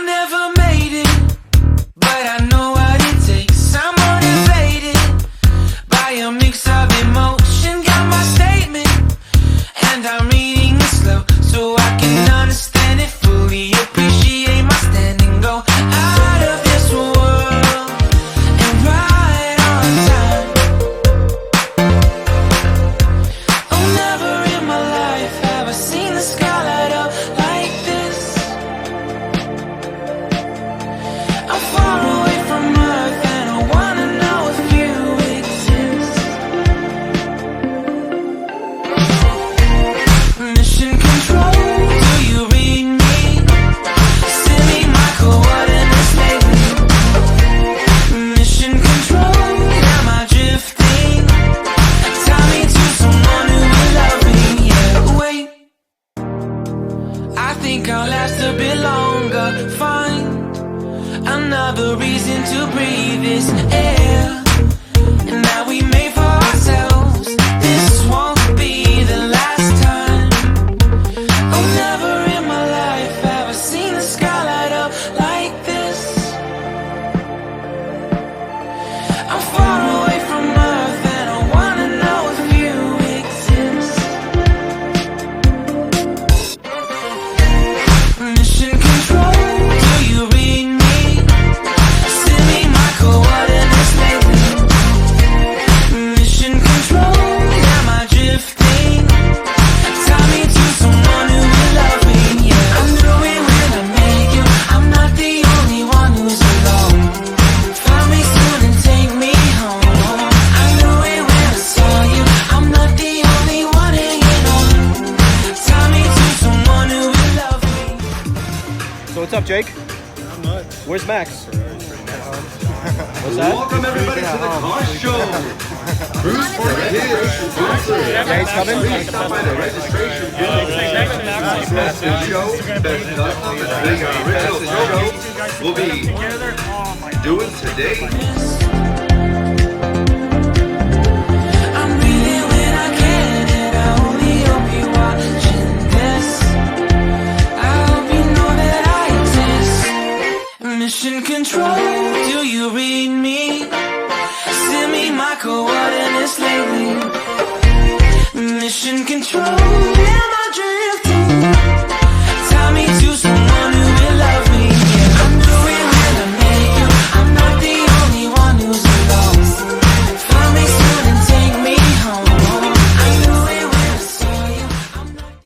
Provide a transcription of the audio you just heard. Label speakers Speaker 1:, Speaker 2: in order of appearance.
Speaker 1: never made it, but I know what it takes. I'm motivated by a mix of emotion. Got my statement, and I'm reading it slow so I can understand it fully. Appreciate my standing, go out of this world and ride on time. Oh, never in my life have I seen the sky light up like this. I'm far away from Earth and I wanna know if you exist. Mission control, do you read me? Send me my coordinates lately. Mission control, am I drifting? Tie me to someone who will love me. Yeah, wait, I think I'll last a bit longer. Find another reason to breathe this air. And now we made for ourselves. This won't be the last time. Oh, never in my life have I seen the sky light up like this. I'm far away from Earth and I wanna know if you exist. Mission control, do you read me? Send me my coordinates lately. Mission control, am I drifting? Tie me to someone who will love me. Yeah, I knew it when I met you. I'm not the only one who's alone. Find me soon and take me home. I knew it when I saw you. I'm not the only one hanging on. Tie me to someone who will love me.
Speaker 2: So what's up, Jake?
Speaker 3: Not much.
Speaker 2: Where's Max? What's that?
Speaker 4: Welcome everybody to the car show. Bruce for the kids.
Speaker 2: Yeah, he's coming.
Speaker 4: Please stop by the registration booth. Best in show, best of the original show will be doing today.